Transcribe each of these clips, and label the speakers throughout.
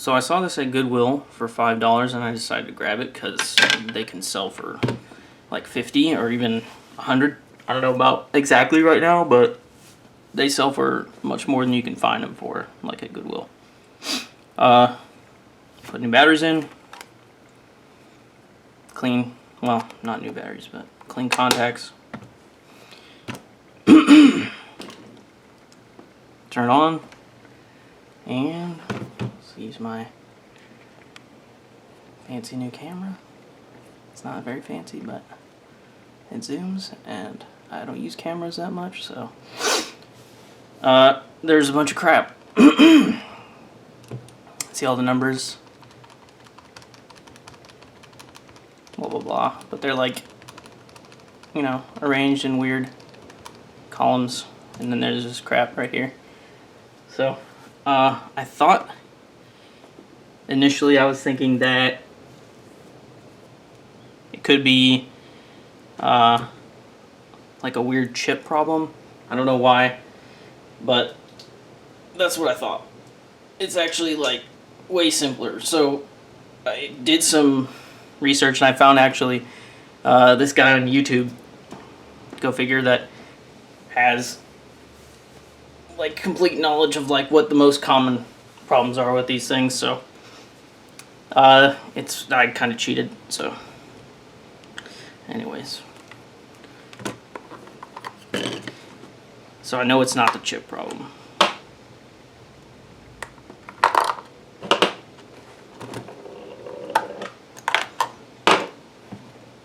Speaker 1: So I saw this at Goodwill for $5 and I decided to grab it because they can sell for like 50 or even 100. I don't know about exactly right now, but they sell for much more than you can find them for, like at Goodwill. Put new batteries in. Clean, well, not new batteries, but clean contacts. Turn it on. And let's use my fancy new camera. It's not very fancy, but it zooms, and I don't use cameras that much, so there's a bunch of crap. See all the numbers, blah blah blah, but they're like, you know, arranged in weird columns, and then there's this crap right here. So I thought initially, I was thinking that it could be like a weird chip problem. I don't know why, but that's what I thought. It's actually like way simpler. So I did some research and I found actually this guy on YouTube, go figure, that has like complete knowledge of like what the most common problems are with these things. So I kind of cheated. So anyways, so I know it's not the chip problem.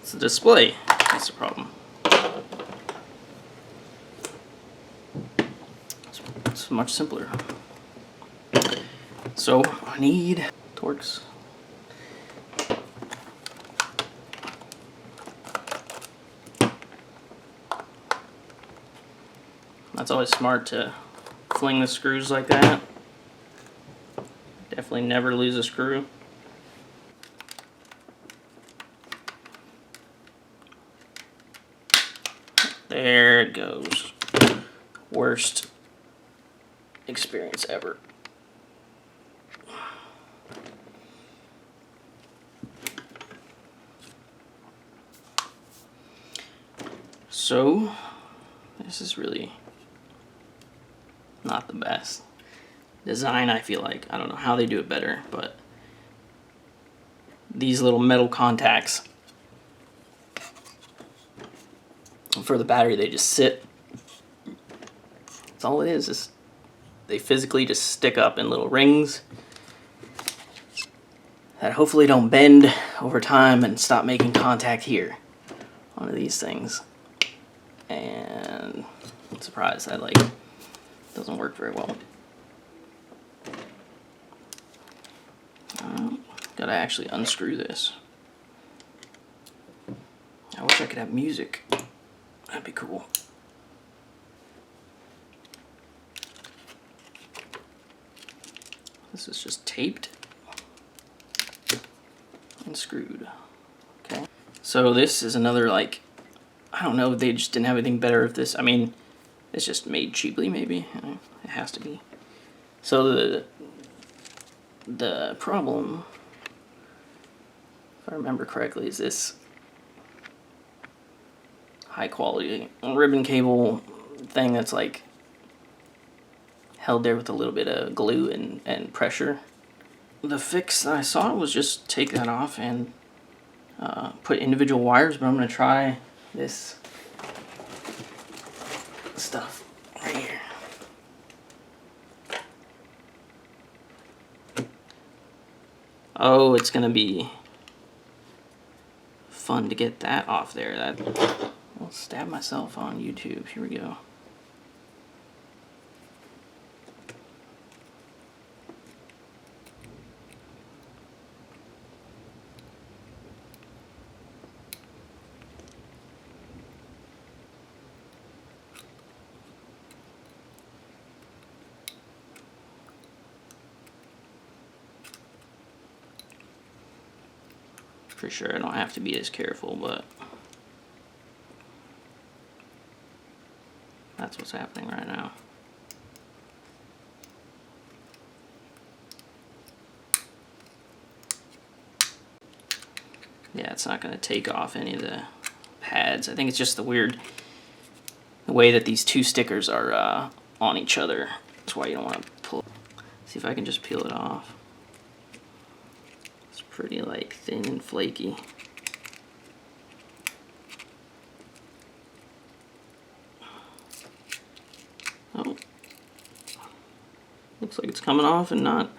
Speaker 1: It's the display. That's the problem. It's much simpler. So I need Torx. That's always smart to fling the screws like that. Definitely never lose a screw. There it goes. Worst experience ever. So this is really not the best design, I feel like. I don't know how they do it better, but these little metal contacts for the battery, they just sit. That's all it is they physically just stick up in little rings that hopefully don't bend over time and stop making contact here onto these things. And I'm surprised that like doesn't work very well. Gotta actually unscrew this. I wish I could have music. That'd be cool. This is just taped and screwed. Okay. So this is another, like, I don't know, they just didn't have anything better if this, I mean, it's just made cheaply maybe. It has to be. So the problem, if I remember correctly, is this high quality ribbon cable thing that's like held there with a little bit of glue and pressure. The fix that I saw was just take that off and put individual wires, but I'm going to try this stuff right here. Oh, it's going to be fun to get that off there. I'll stab myself on YouTube. Here we go. For sure, I don't have to be as careful, but that's what's happening right now. Yeah, it's not going to take off any of the pads. I think it's just the way that these two stickers are on each other. That's why you don't want to pull. See if I can just peel it off. It's pretty like thin and flaky. Oh, looks like it's coming off and not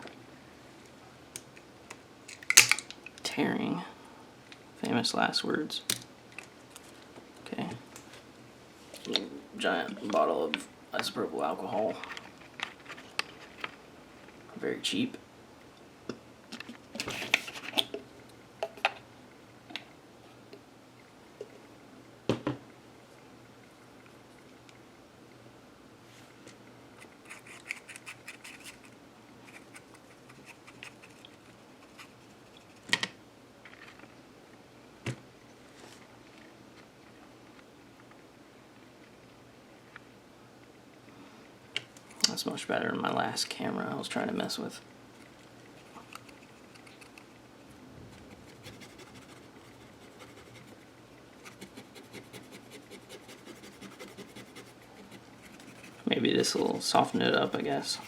Speaker 1: tearing. Famous last words. Okay. Giant bottle of isopropyl alcohol. Very cheap. That's much better than my last camera I was trying to mess with. Maybe this will soften it up, I guess.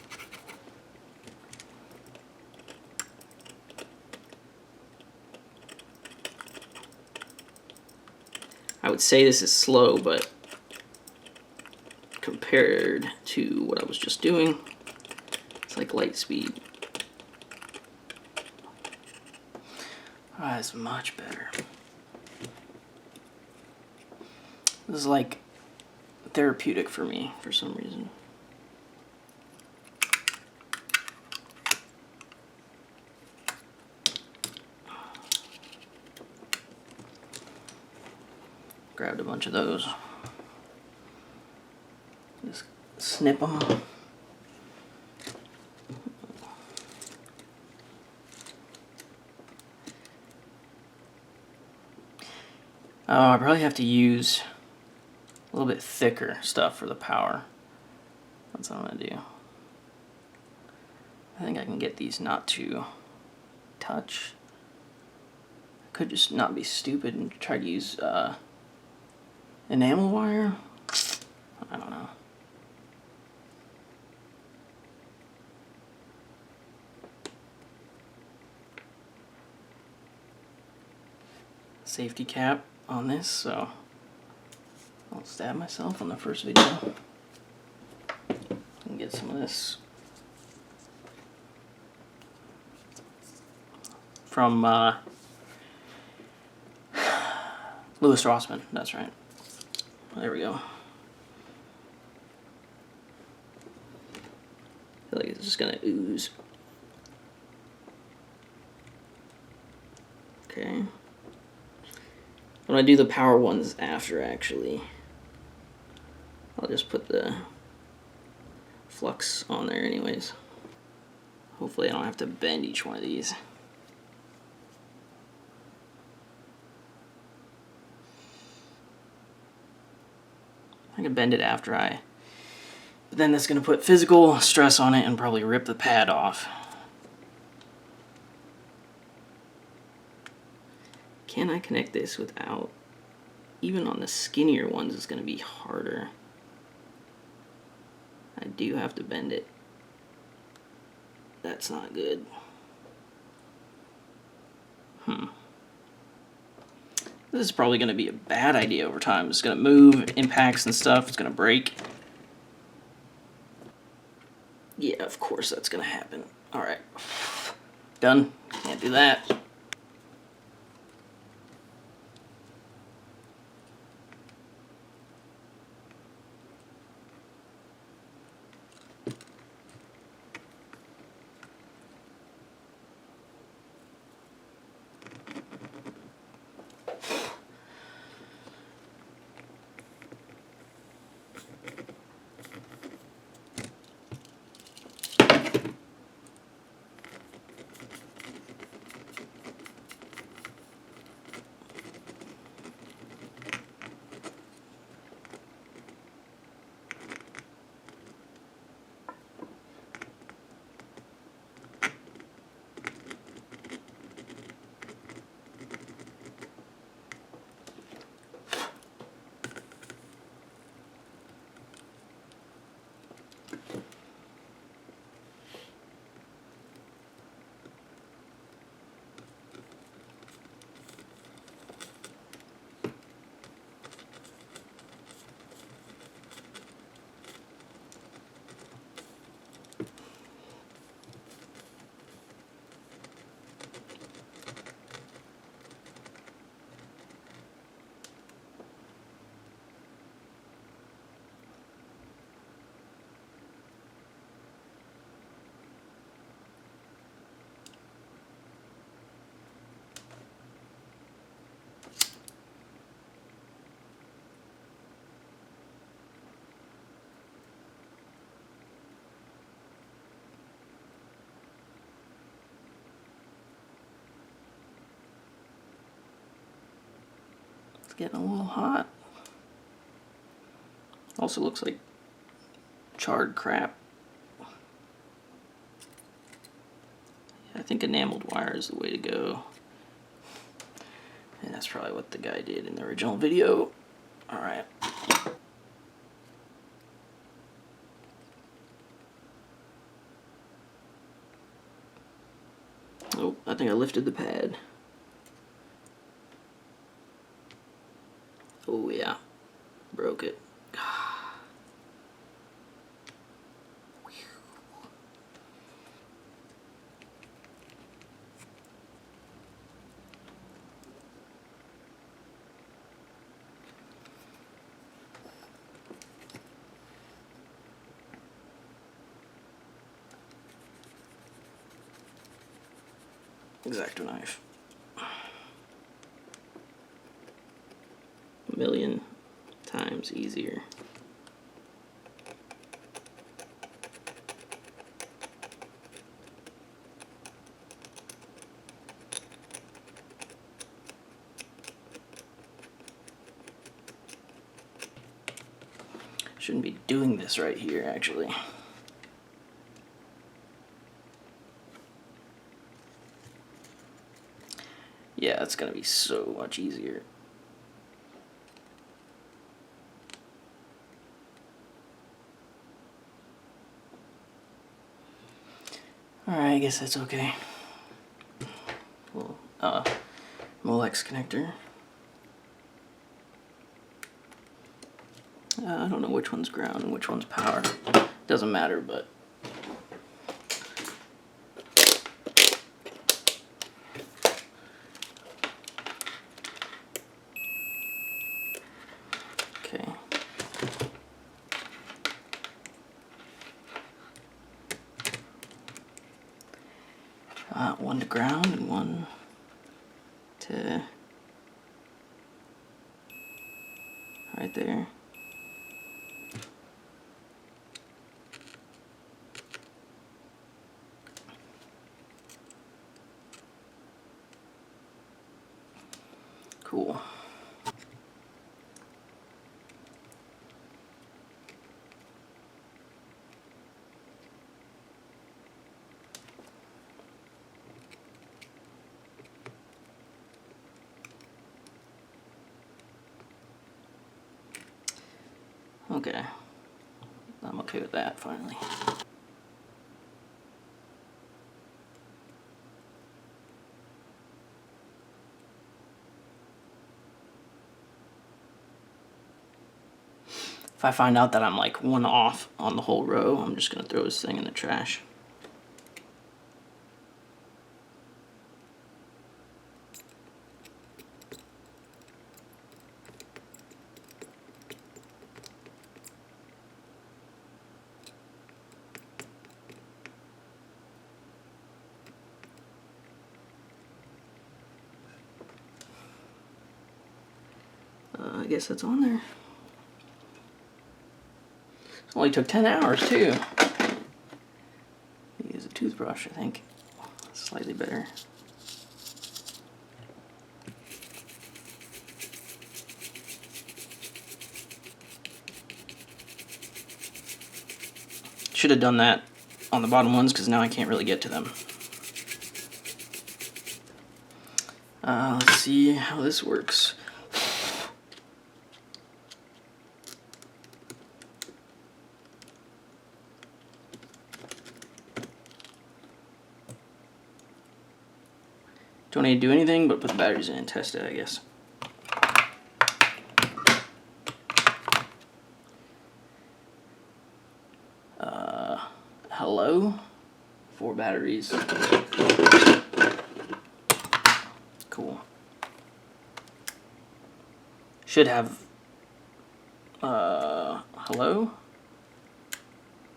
Speaker 1: I would say this is slow, but compared to what I was just doing, it's like light speed. That's much better. This is like therapeutic for me for some reason. Grabbed a bunch of those. Just snip them. I probably have to use a little bit thicker stuff for the power. That's what I'm gonna do. I think I can get these not to touch. I could just not be stupid and try to use enamel wire. I don't know. Safety cap on this, so I'll stab myself on the first video and get some of this from Louis Rossman. That's right. There we go. I feel like it's just gonna ooze. Okay. When I do the power ones after, actually, I'll just put the flux on there anyways. Hopefully I don't have to bend each one of these. I can bend it after but then that's going to put physical stress on it and probably rip the pad off. Can I connect this without, even on the skinnier ones it's going to be harder. I do have to bend it. That's not good. This is probably going to be a bad idea over time. It's going to move, impacts and stuff. It's going to break. Yeah, of course that's going to happen. Alright. Done. Can't do that. getting a little hot. Also looks like charred crap. I think enameled wire is the way to go. And that's probably what the guy did in the original video. Alright. Oh, I think I lifted the pad. Oh yeah, broke it. X-Acto knife. A million times easier. Shouldn't be doing this right here, actually. Yeah, it's gonna be so much easier. Alright, I guess that's okay. Well, Molex connector. I don't know which one's ground and which one's power. Doesn't matter, but okay. One to ground and one to right there. Cool. Okay. I'm okay with that finally. If I find out that I'm like one off on the whole row, I'm just gonna throw this thing in the trash. I guess that's on there. It only took 10 hours too. Use a toothbrush, I think. Slightly better. Should have done that on the bottom ones because now I can't really get to them. Let's see how this works. Don't need to do anything but put the batteries in and test it, I guess. Hello? 4 batteries. Cool. Should have, hello?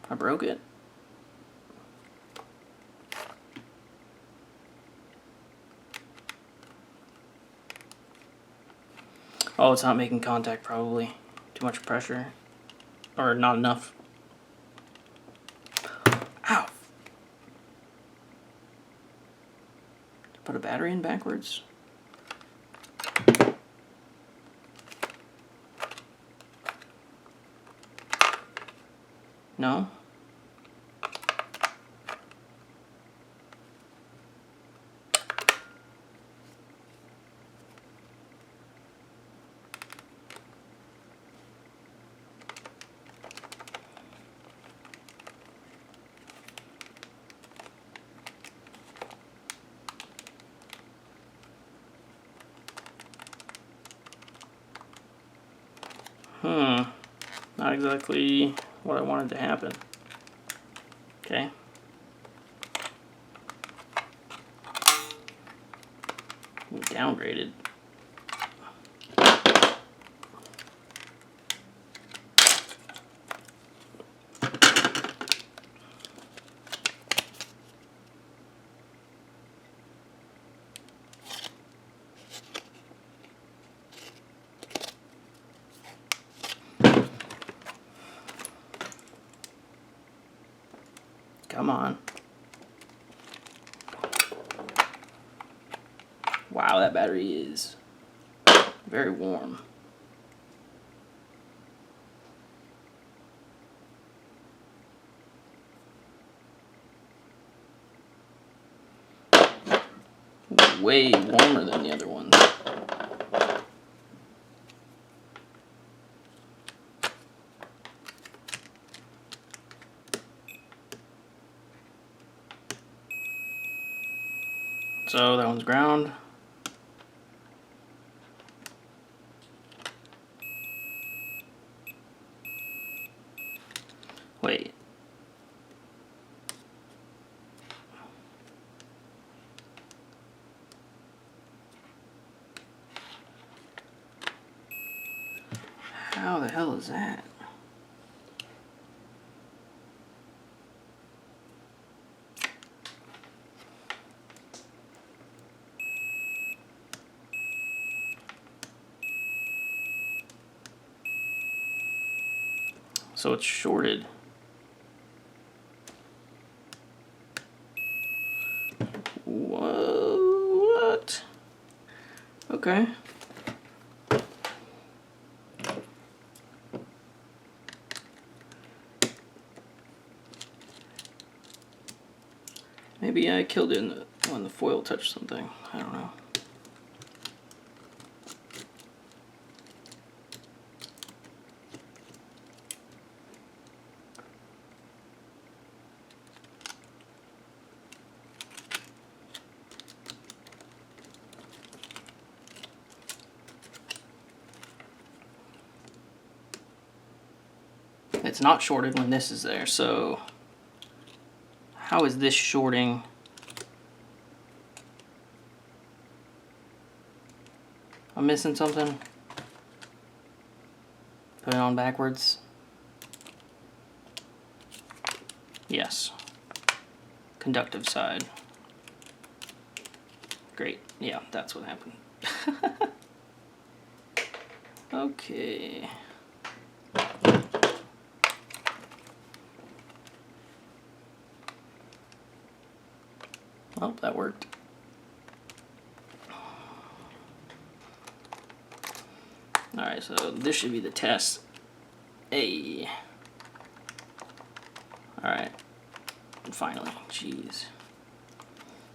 Speaker 1: I broke it. Oh, it's not making contact probably. Too much pressure. Or not enough. Ow! Put a battery in backwards. No? Not exactly what I wanted to happen. Okay. Downgraded. Come on. Wow, that battery is very warm. Way warmer than the other ones. So that one's ground. Wait. How the hell is that? So it's shorted. What? Okay. Maybe I killed it when the foil touched something. I don't know. It's not shorted when this is there, so how is this shorting? I'm missing something. Put it on backwards. Yes. Conductive side. Great. Yeah, that's what happened. Okay. Well, that worked. Alright, so this should be the test. Hey. Alright. Finally. Jeez.